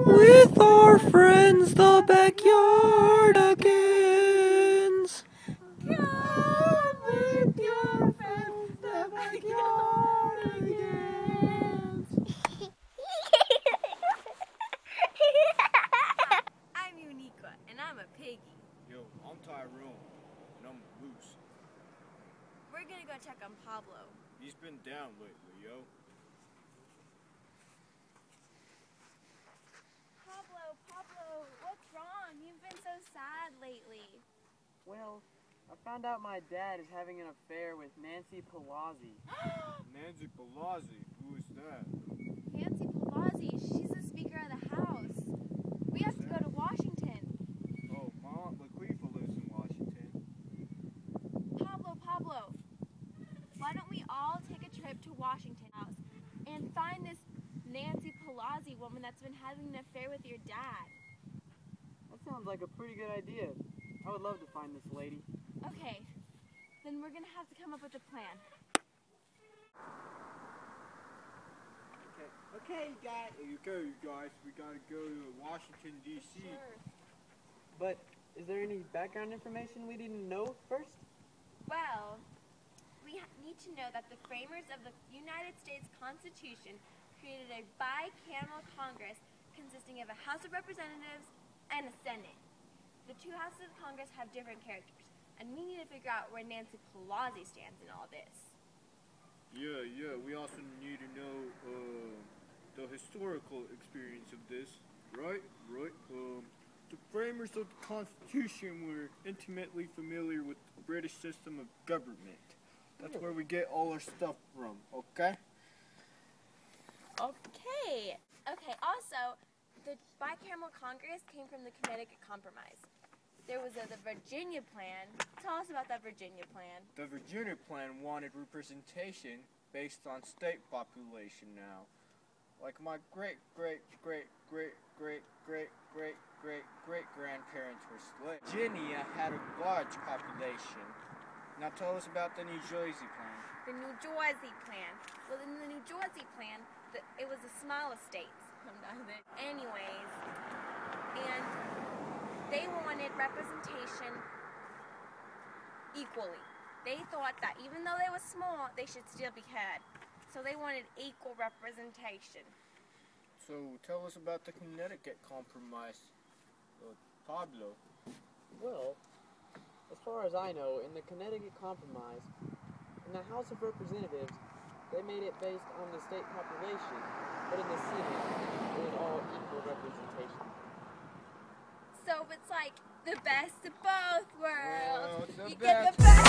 With our friends, the backyardigans. Come with your friends, the backyardigans. I'm Uniqua, and I'm a piggy. Yo, I'm Tyrone, and I'm a moose. We're gonna go check on Pablo. He's been down lately, yo. Pablo, what's wrong? You've been so sad lately. Well, I found out my dad is having an affair with Nancy Pelosi. Nancy Pelosi, who is that? Nancy Pelosi, she's the Speaker of the House. We have to go to Washington. Oh, my Aunt Laquifa lives in Washington. Pablo, why don't we all take a trip to Washington House and find this Nancy Pelosi woman that's been having an affair with your dad? That sounds like a pretty good idea. I would love to find this lady. Okay, then we're gonna have to come up with a plan. Okay, you guys. You guys. We gotta go to Washington, D.C. Sure. But is there any background information we didn't know first? Well, we need to know that the framers of the United States Constitution created a bicameral Congress consisting of a House of Representatives and a Senate. The two houses of Congress have different characters, and we need to figure out where Nancy Pelosi stands in all this. Yeah. We also need to know the historical experience of this, right? The framers of the Constitution were intimately familiar with the British system of government. That's where we get all our stuff from, okay? Okay, also, the bicameral Congress came from the Connecticut Compromise. There was the Virginia Plan. Tell us about that Virginia Plan. The Virginia Plan wanted representation based on state population now. Like my great-great-great-great-great-great-great-great-grandparents were slaves. Virginia had a large population. Now tell us about the New Jersey Plan. The New Jersey Plan. Well, in the New Jersey Plan, it was the smallest states. Anyways, and they wanted representation equally. They thought that even though they were small, they should still be heard. So they wanted equal representation. So tell us about the Connecticut Compromise, Pablo. Well, as far as I know, in the Connecticut Compromise, in the House of Representatives, they made it based on the state population, but in the Senate, it was all equal representation. So it's like the best of both worlds. Well, You get the best.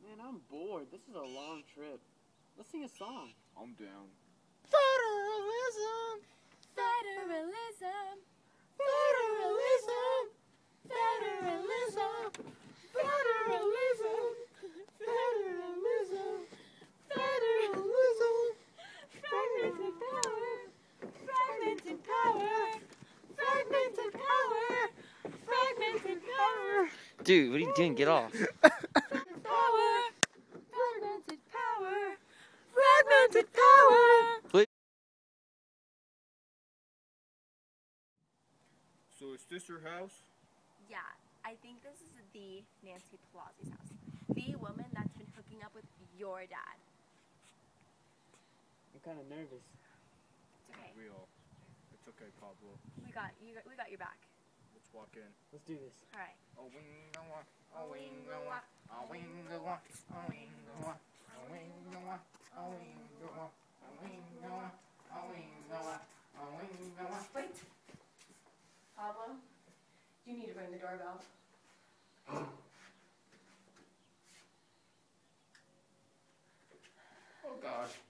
Man, I'm bored. This is a long trip. Let's sing a song. I'm down. Federalism. Federalism. Federalism. Federalism. Federalism. Federalism. Federalism. Fragmented power. Fragmented power. Fragmented power. Fragmented power. Dude, what are you doing? Get off. Power. Fragmented power. Fragmented power. So is this your house? Yeah, I think this is the Nancy Pelosi's house. The woman that's been hooking up with your dad. I'm kind of nervous. It's okay. It's okay, Pablo. We got your back. Let's walk in. Let's do this. All right. Wait. Pablo, you need to ring the doorbell.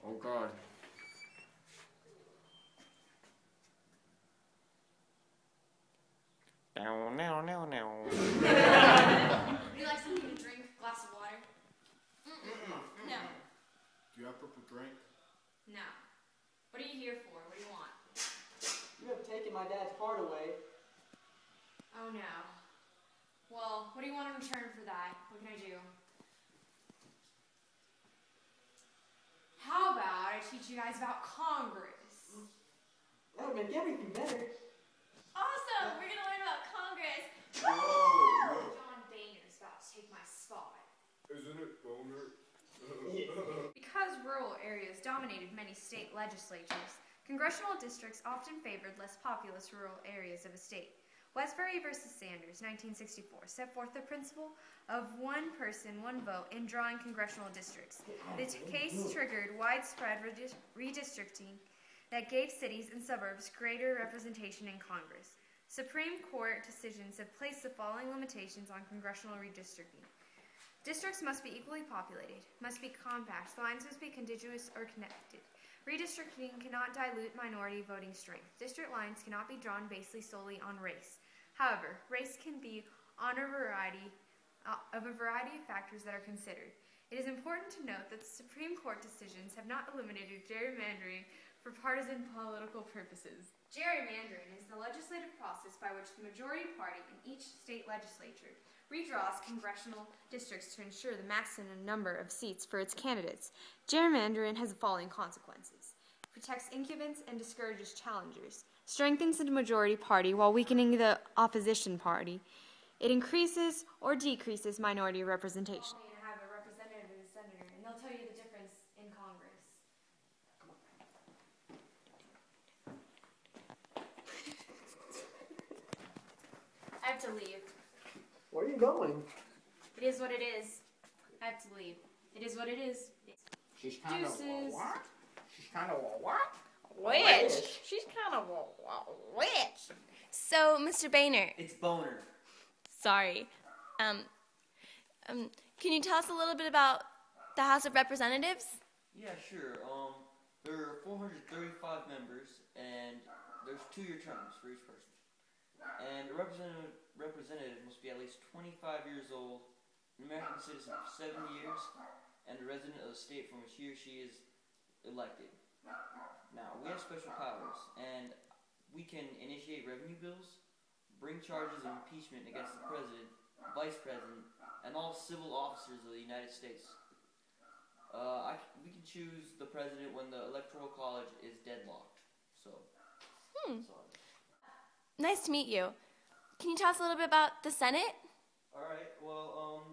Oh God. Now. Would you like something to drink? Glass of water? No. Do you have purple drink? No. What are you here for? What do you want? You have taken my dad's heart away. Oh no. Well, what do you want in return for that? What can I do? How about I teach you guys about Congress? That'll make everything better. Awesome! We're gonna learn about Congress. Whoa! John Boehner's about to take my spot. Isn't it boner? Because rural areas dominated many state legislatures, congressional districts often favored less populous rural areas of a state. Westbury versus Sanders, 1964, set forth the principle of one person, one vote in drawing congressional districts. The case triggered widespread redistricting that gave cities and suburbs greater representation in Congress. Supreme Court decisions have placed the following limitations on congressional redistricting. Districts must be equally populated, must be compact, lines must be contiguous or connected. Redistricting cannot dilute minority voting strength. District lines cannot be drawn based solely on race. However, race can be on a variety of factors that are considered. It is important to note that the Supreme Court decisions have not eliminated gerrymandering for partisan political purposes. Gerrymandering is the legislative process by which the majority party in each state legislature redraws congressional districts to ensure the maximum number of seats for its candidates. Gerrymandering has the following consequences. It protects incumbents and discourages challengers, strengthens the majority party while weakening the opposition party. It increases or decreases minority representation. You have a representative and a senator, and they'll tell you the difference in Congress. I have to leave. Where are you going? It is what it is. I have to leave. It is what it is. She's kind of Deuces. what? She's kind of what? Witch. She's kind of a witch. So, Mr. Boehner. It's boner. Sorry. Can you tell us a little bit about the House of Representatives? Yeah, sure. There are 435 members, and there's 2-year terms for each person. And a representative must be at least 25 years old, an American citizen for 7 years, and a resident of the state from which he or she is elected. Now, we have special powers, and we can initiate revenue bills, bring charges of impeachment against the president, vice president, and all civil officers of the United States. We can choose the president when the electoral college is deadlocked. So, sorry. Nice to meet you. Can you tell us a little bit about the Senate? Alright, well,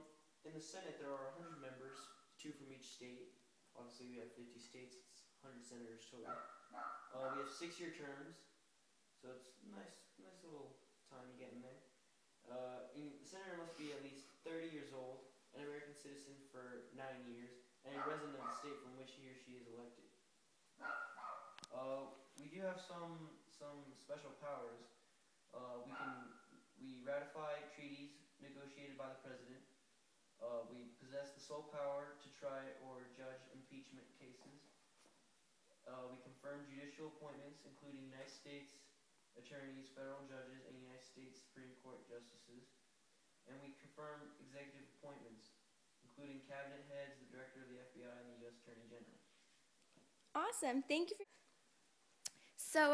in the Senate there are 100 members, 2 from each state. Obviously we have 50 states, it's 100 senators total. We have 6-year terms, so it's nice little time you get in there. The senator must be at least 30 years old, an American citizen for 9 years, and a resident of the state from which he or she is elected. We do have some special powers. We ratify treaties negotiated by the president. We possess the sole power to try or judge impeachment cases. We confirm judicial appointments, including United States attorneys, federal judges, and United States Supreme Court justices. And we confirm executive appointments, including cabinet heads, the director of the FBI, and the U.S. Attorney General. Awesome. Thank you. So,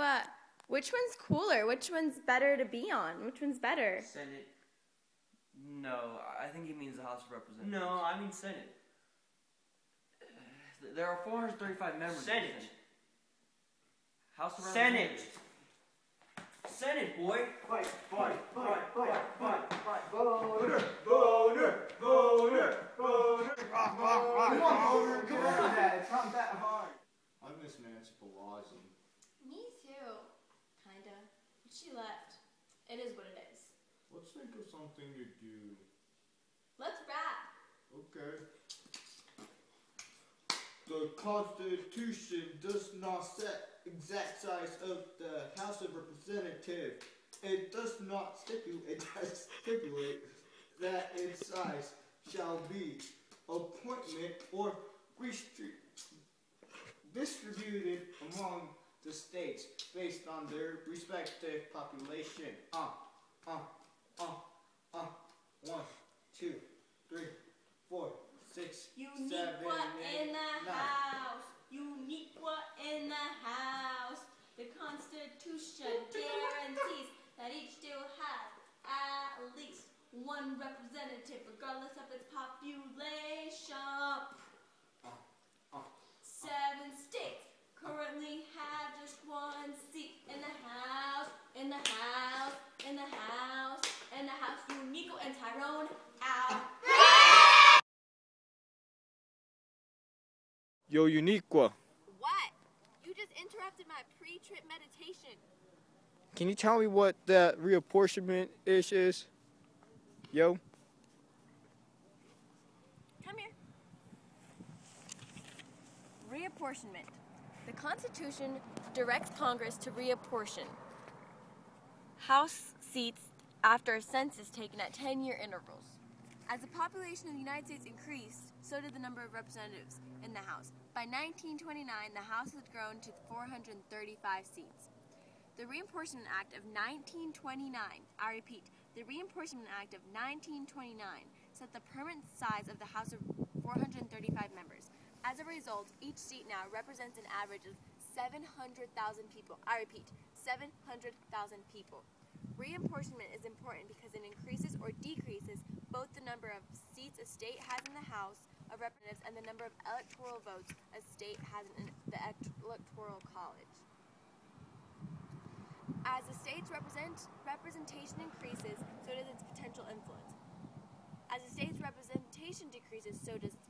which one's cooler? Which one's better to be on? Which one's better? Senate. No, I think he means the House of Representatives. No, I mean Senate. There are 435 members. Senate. Of the Senate. House of Senate. Representatives. Senate, boy. Fight. Boner! Come on, Dad. It's not that hard. I miss Nancy Pelosi. Me too. Kinda. She left. It is what it is. Let's think of something to do. Let's rap. Okay. The Constitution does not set exact size of the House of Representatives. It does not stipulate that its size shall be appointment or distributed among the states based on their respective population. 1, 2, 3, 4, 6, 7, 8, 9. house. Uniqua in the house. The Constitution guarantees that each still has at least 1 one representative, regardless of its population. 7 states currently have just 1 seat in the House, in the House, in the House, in the House. Uniqua and Tyrone out. Yo, Uniqua, What? You just interrupted my pre-trip meditation. can you tell me what that reapportionment ish is? Yo? Come here. Reapportionment. The Constitution directs Congress to reapportion House seats after a census taken at 10-year intervals. As the population of the United States increased, so did the number of representatives in the House. By 1929, the House had grown to 435 seats. The Reapportionment Act of 1929, I repeat, the Reapportionment Act of 1929 set the permanent size of the House of 435 members. As a result, each seat now represents an average of 700,000 people. I repeat, 700,000 people. Reapportionment is important because it increases or decreases both the number of seats a state has in the House of Representatives and the number of electoral votes a state has in the Electoral College. As a state's representation increases, so does its potential influence. As a state's representation decreases, so does its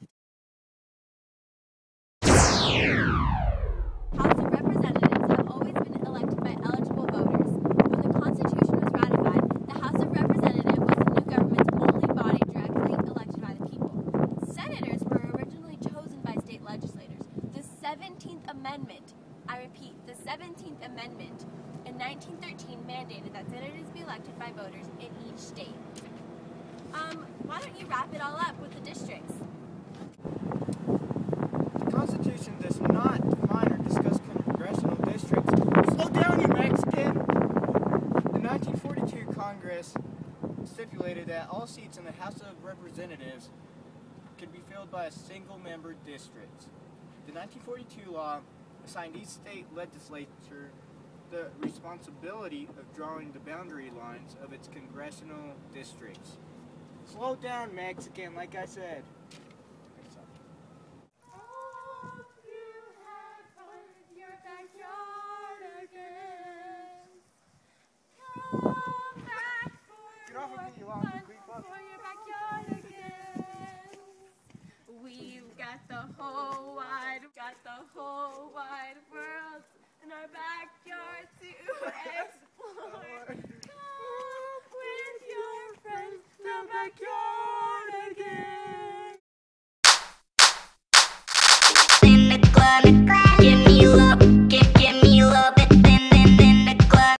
House of Representatives have always been elected by eligible voters. When the Constitution was ratified, the House of Representatives was the new government's only body directly elected by the people. Senators were originally chosen by state legislators. The 17th Amendment, I repeat, the 17th Amendment in 1913 mandated that senators be elected by voters in each state. Why don't you wrap it all up with the districts? The Constitution does not define or discuss congressional districts. Slow down, you Mexican! The 1942 Congress stipulated that all seats in the House of Representatives could be filled by a single-member district. The 1942 law assigned each state legislature the responsibility of drawing the boundary lines of its congressional districts. Slow down, Mexican, like I said. Get off of me, you long creep. We've got the whole wide world in our backyard to explore. Come with your friends, the backyard.